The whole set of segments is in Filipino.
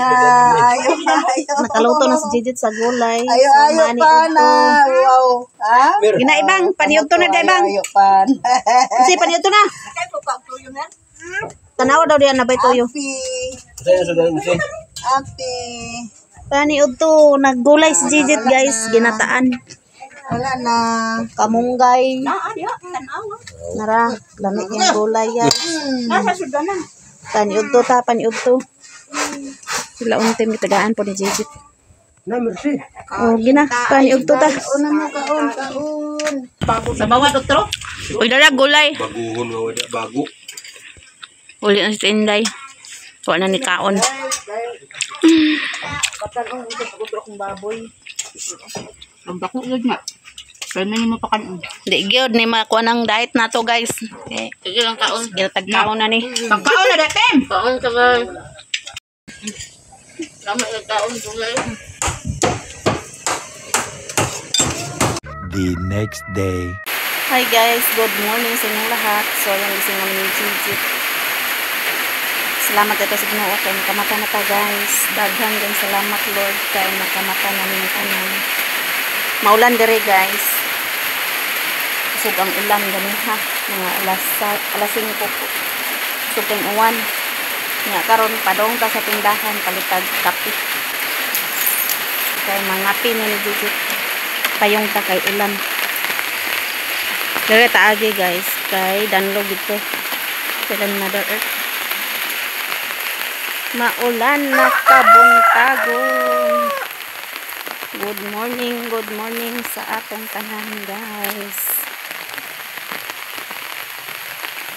Ayo. Nakaluto na si Jijit sa gulay. Ayo pa na. Wow. Ha? Ginaibang, paniod to na daibang. Ayo pan. Kasi paniod to na. Tanawa daw diyan na ba tuyo. Api. Paniod to, naggulay si Jijit guys, ginataan. Wala na. Kamunggay. Nara, lamig yung gulay guys. Paniod to ta, paniod to. Sila untim gitagaan po ni Jijit. Oh, gina, paniod to ta. Una mo kaon. Sa bawat otro? Uy, dala gulay. Baguhon nga wala, bago. Uli ang si Inday. Wala na ni kaon. Patanong ito pagkudro kong baboy. Ang bako yun nga. Kaya na mo pa kanon. Di gyud ni makuha ng diet na to guys. Sige lang kaon. Ginatag kaon na ni. Pagkaon na datem! Kaon ka ba? Lama yung kaon gulay. The next day. Hi guys, good morning sa inyong lahat. So yung gising namin ni Jijit. Salamat ito sa Ginoo kay nakamata na ta guys. Daghan din salamat Lord kay nakamata namin tanan. Maulan dire guys. Usog ang ulan gani ha. Mga alas 5 po. Usog ang uwan. Nga karon padong ta sa tindahan palitag kape. Kay mga pin ni Jijit. Payong ta kay ulan. Dire ta agi guys kay danlog ito. Kay Mother Earth. Maulan na kabuntagon. Good morning sa atong tanan guys.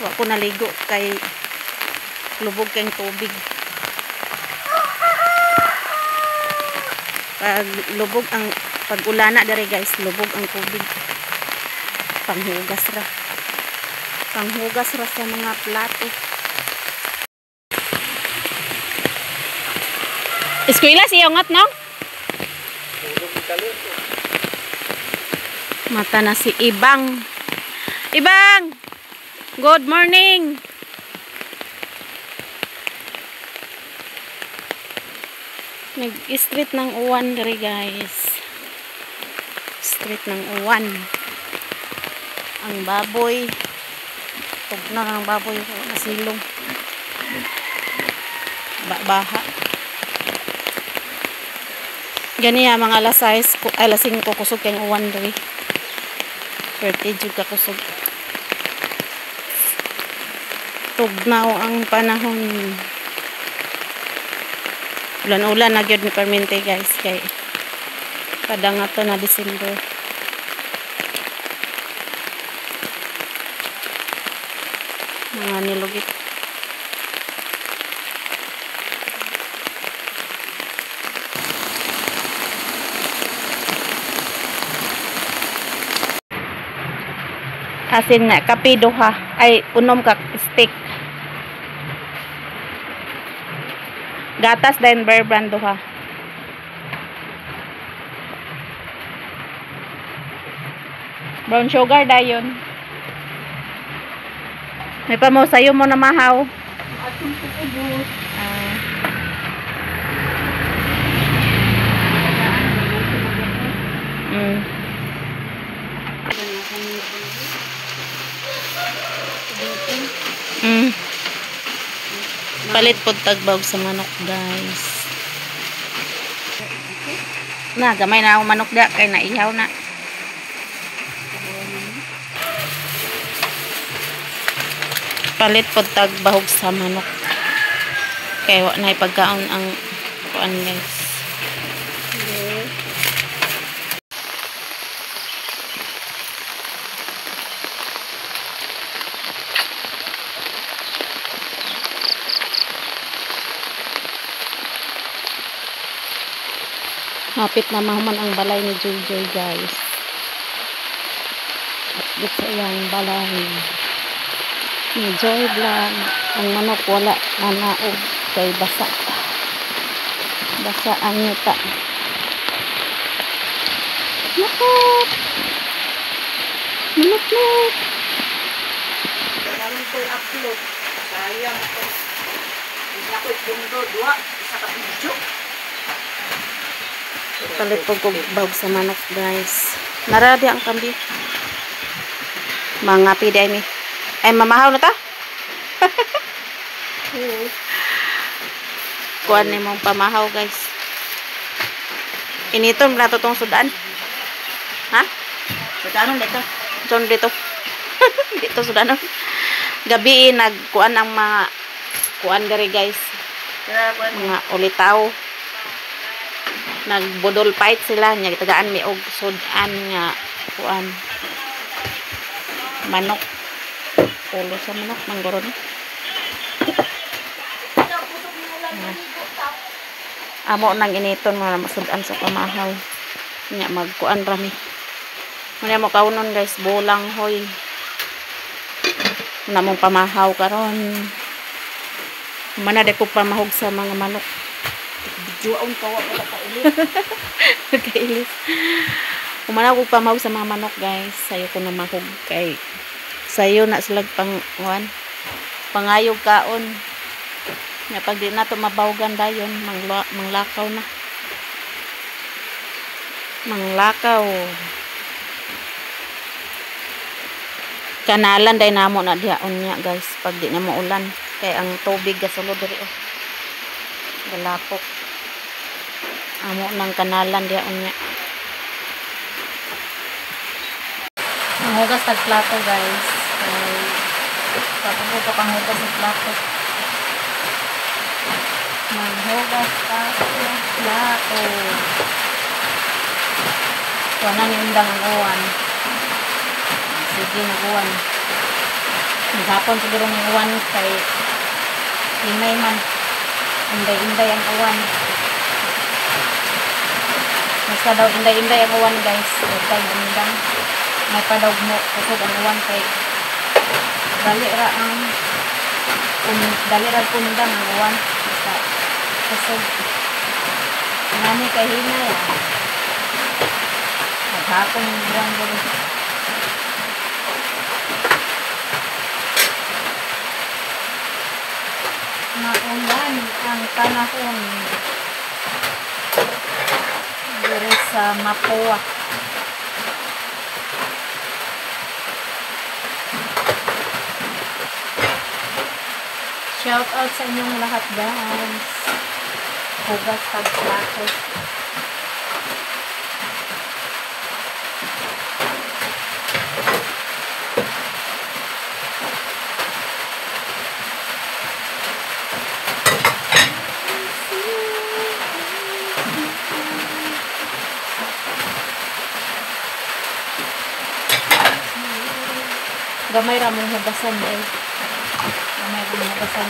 Wa ko naligo kay lubog kang tubig. Pag ulana dere guys, lubog ang tubig. Panghugas ra sa mga plato. Eskwela siya ngat no? Mata na si Ibang. Ibang! Good morning! Nag-street ng uwan dere guys. Street ng uwan. Ang baboy. Tugna ng baboy nasilong. Baha. Gani ya mga alas 5 kusog kayong uwan diri. Pwerte jud ka kusog. Tugnaw ang panahon. Ulan-ulan na gyud ni permente guys kay padang ato na December. Mga nilugit. Asin na kape duha ay unom ka stick. Gatas din Bear Brand duha. Brown sugar dayon. May pa mo sayo mo na mahaw. Atong pupubos. Palit po tagbawg sa manok guys. Na gamay na ako manok da kay naihaw na. Palit po tagbawg sa manok. Kay wa na pagkaon ang kuan guys. Hapit na mahuman ang balay ni Joy guys. Update sa iyang balay ni Joy Vlog. Ang manok wala nanaog kay basa ang yuta. Manok Namin ko upload. Sayang ko. Ako pundo, dua. Isa ka video. Palit po kong bawg sa manok, guys. Naradi ang kambi. Mga piday mi. Ay, mamahaw na ta? Kuhan ni mong pamahaw, guys. Initon na to tong sudan. Ha? Sudanon dito. John dito. Dito sudan. Gabi nagkuan ang mga kuan diri, guys. Mga ulitaw. Nagbudol fight sila nya gitagaan mi og sudan nga kuan. Manok. Ulo sa manok manggoron. Amo nang initon mga masudan sa pamahaw. Nya magkuan rami. Muna mo kaunon, guys, bulang hoy. Muna mong pamahaw karon. Mana de ko pamahog sa mga manok. Juaon kawa ko kailit. Kailis. Kumana ko pamahog sa mga manok, guys. Sayo ko na mahog kay sayo na sila pangayog kaon. Nya pag di na to mabawgan dayon manglakaw na. Manglakaw. Kanalan day namo na dihaon niya, guys, pag di na maulan kay ang tubig gasulod diri oh. Galapok. Amo nang kanalan dihaon niya. Hugas tag plato, guys. Tapos ito pang hugas ng plato. Maghugas tag plato. Kuha ni undang ang uwan. Sige na uwan. Maghapon siguro ng uwan kay himay man. Inday-inday ang uwan. Basta daw inday-inday ang uwan, guys. Kay undang. May padaw mo kusog ang uwan kay dali ra pundang ang uwan. Basta kusog. Nani kay himay maghapon ng uwan dito. Maulan ang panahon diri sa Mapua. Shout out sa inyong lahat, guys. Hugas tag plato. Gamay ra mong hugasan eh. Gamay ra mong hugasan.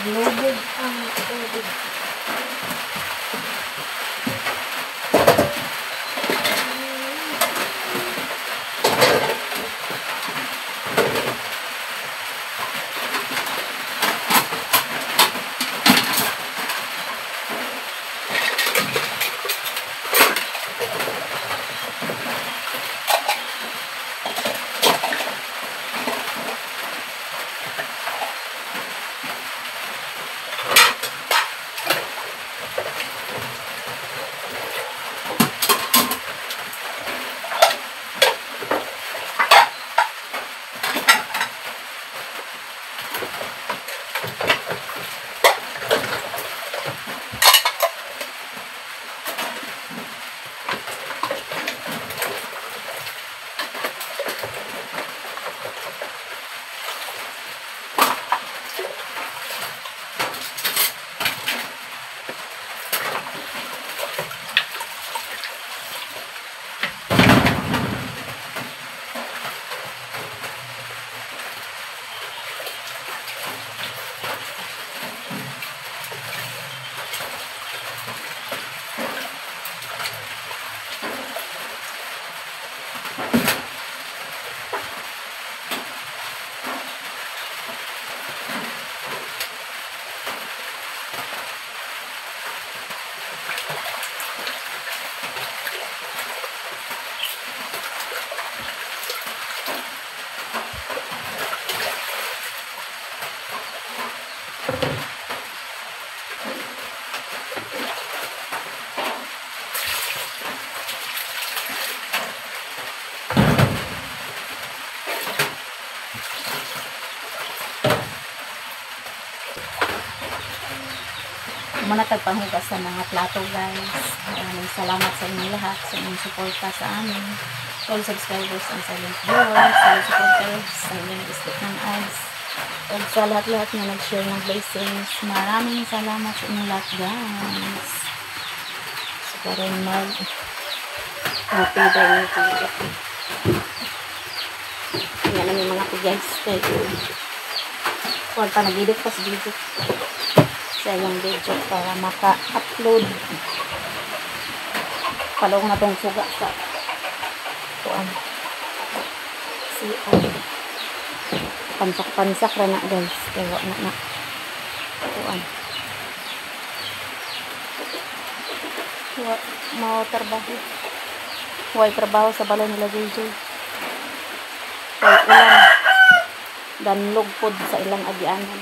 Lubog ang tubig. muna tagpanghugas sa mga plato guys. Maraming salamat sa inyong lahat sa inyong suporta sa amin. All subscribers and silent viewers, all supporters sa inyong nag-stick ng eyes. At sa lahat-lahat na nag-share ng blessings, maraming salamat sa inyong lahat guys. So parang mag-happy day nito. Yan ang yung mga to guys. Huwag pa nag-edit pa sa video. Sa yung video para maka-upload. Palong na tong suga sa kuan. Si pansak-pansak ra na guys. Pero na kuan. Mau trabaho. Huwag trabaho sa balay nila JJ. Huwag ulan. Dan lugpod sa ilang agianan.